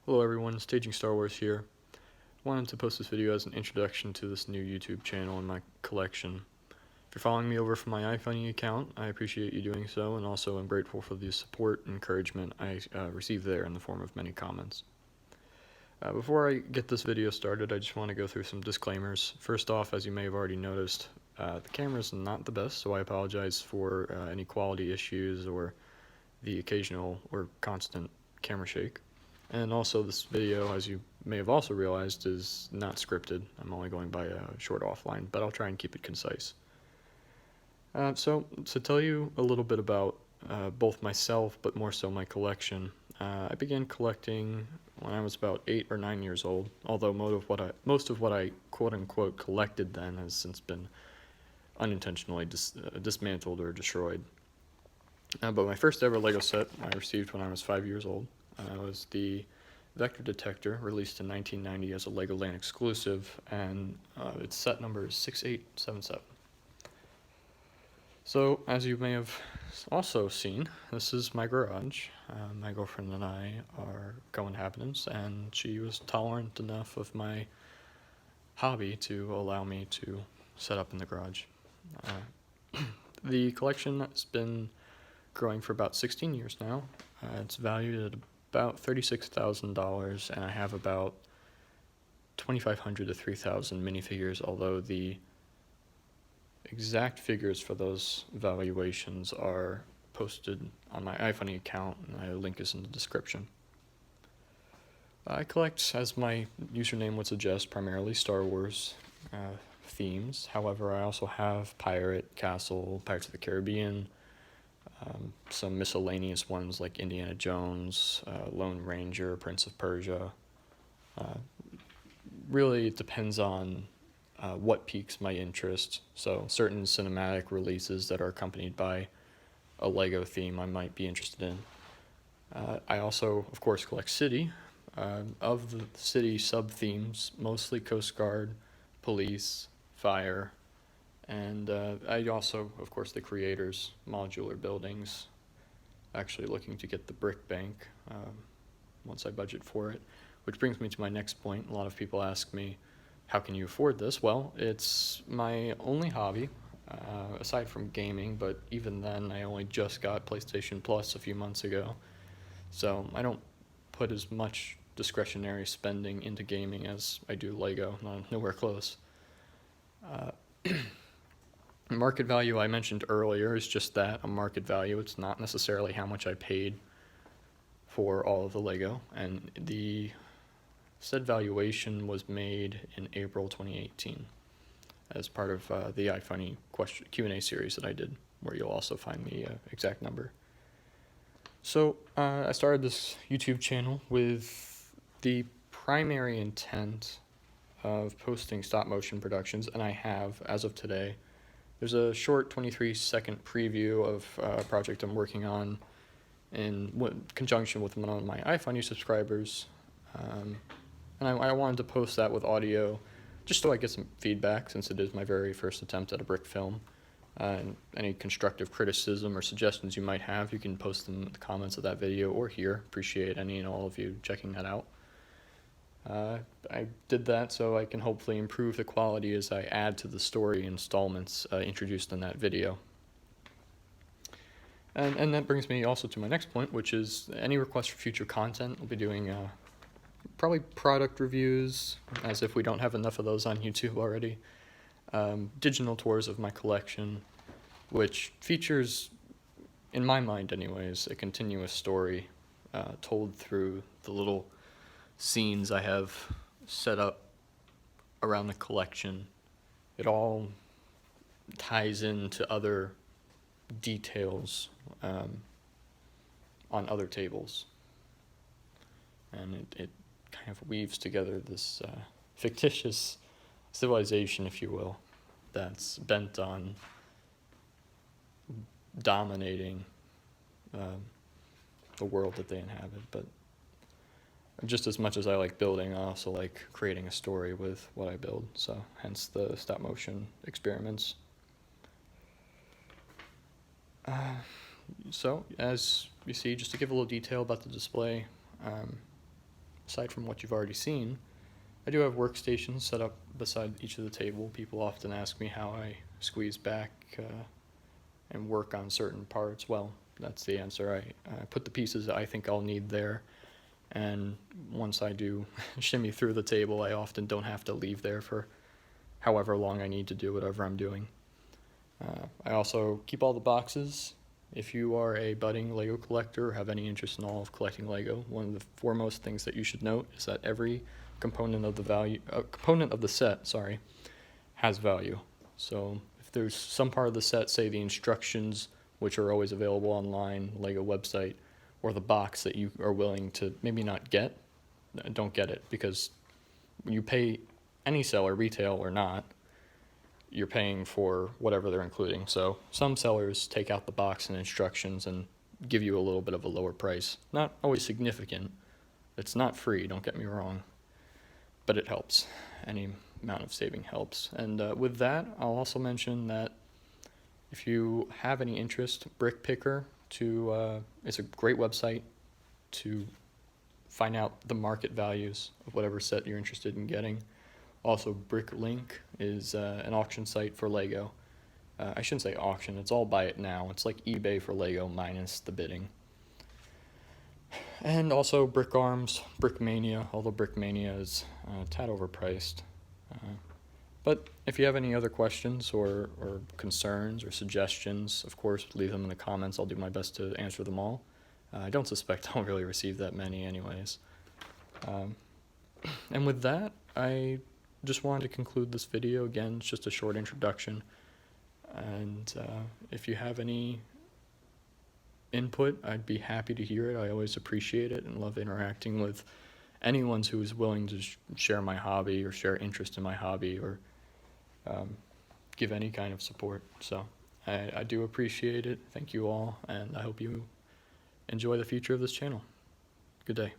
Hello everyone, Staging Star Wars here. Wanted to post this video as an introduction to this new YouTube channel and my collection. If you're following me over from my iFunny account, I appreciate you doing so, and also I'm grateful for the support and encouragement I received there in the form of many comments. Before I get this video started, I just want to go through some disclaimers. First off, as you may have already noticed, the camera's not the best, so I apologize for any quality issues or the occasional or constant camera shake. And also this video, as you may have also realized, is not scripted. I'm only going by a short offline, but I'll try and keep it concise. So to tell you a little bit about both myself, but more so my collection, I began collecting when I was about 8 or 9 years old, although most of what I quote-unquote collected then has since been unintentionally dismantled or destroyed. But my first ever LEGO set I received when I was 5 years old. Was the Vector Detector, released in 1990 as a LEGOLAND exclusive, and its set number is 6877. So, as you may have also seen, this is my garage. My girlfriend and I are co-inhabitants, and she was tolerant enough of my hobby to allow me to set up in the garage. The collection has been growing for about 16 years now. It's valued at about $36,000, and I have about 2,500 to 3,000 minifigures, although the exact figures for those valuations are posted on my iFunny account, and a link is in the description. I collect, as my username would suggest, primarily Star Wars themes. However, I also have Pirate, Castle, Pirates of the Caribbean, some miscellaneous ones like Indiana Jones, Lone Ranger, Prince of Persia. Really, it depends on what piques my interest. So certain cinematic releases that are accompanied by a LEGO theme I might be interested in. I also, of course, collect city. Of the city sub-themes, mostly Coast Guard, police, fire, and I also, of course, the creators, modular buildings. Actually looking to get the brick bank once I budget for it. Which brings me to my next point. A lot of people ask me, how can you afford this? Well, it's my only hobby, aside from gaming, but even then I only just got PlayStation Plus a few months ago. So I don't put as much discretionary spending into gaming as I do LEGO, nowhere close. Market value I mentioned earlier is just that, a market value. It's not necessarily how much I paid for all of the LEGO, and the said valuation was made in April 2018 as part of the iFunny Q&A series that I did, where you'll also find the exact number. So I started this YouTube channel with the primary intent of posting stop motion productions, and I have, as of today. There's a short 23-second preview of a project I'm working on in conjunction with one of my iFunny subscribers. And I wanted to post that with audio just so I get some feedback, since it is my very first attempt at a brick film. And any constructive criticism or suggestions you might have, you can post them in the comments of that video or here. Appreciate any and all of you checking that out. I did that so I can hopefully improve the quality as I add to the story installments introduced in that video. And that brings me also to my next point, which is any requests for future content. I'll be doing probably product reviews, as if we don't have enough of those on YouTube already. Digital tours of my collection, which features, in my mind anyways, a continuous story told through the little scenes I have set up around the collection. It all ties into other details on other tables, and it kind of weaves together this fictitious civilization, if you will, that's bent on dominating the world that they inhabit. But just as much as I like building, I also like creating a story with what I build, so hence the stop motion experiments. So, as you see, just to give a little detail about the display, aside from what you've already seen, I do have workstations set up beside each of the table. People often ask me how I squeeze back and work on certain parts. Well, that's the answer. I put the pieces that I think I'll need there, and once I do shimmy through the table, I often don't have to leave there for however long I need to do whatever I'm doing. I also keep all the boxes. If you are a budding Lego collector or have any interest in all of collecting Lego, one of the foremost things that you should note is that every component of the set, has value. So if there's some part of the set, say the instructions, which are always available online, Lego website, or the box that you are willing to maybe not get, don't get it, because you pay any seller, retail or not, you're paying for whatever they're including. So some sellers take out the box and instructions and give you a little bit of a lower price. Not always significant. It's not free, don't get me wrong, but it helps. Any amount of saving helps. And with that, I'll also mention that if you have any interest, Brick Picker is a great website to find out the market values of whatever set you're interested in getting. Also, BrickLink is an auction site for Lego. I shouldn't say auction, it's all buy it now. It's like eBay for Lego minus the bidding. And also Brick Arms, Brickmania, although Brickmania is a tad overpriced. But if you have any other questions or concerns or suggestions, of course, leave them in the comments. I'll do my best to answer them all. I don't suspect I'll really receive that many anyways. And with that, I just wanted to conclude this video. Again, it's just a short introduction. And if you have any input, I'd be happy to hear it. I always appreciate it and love interacting with anyone who is willing to share my hobby or share interest in my hobby or give any kind of support. So I do appreciate it. Thank you all, and I hope you enjoy the future of this channel. Good day.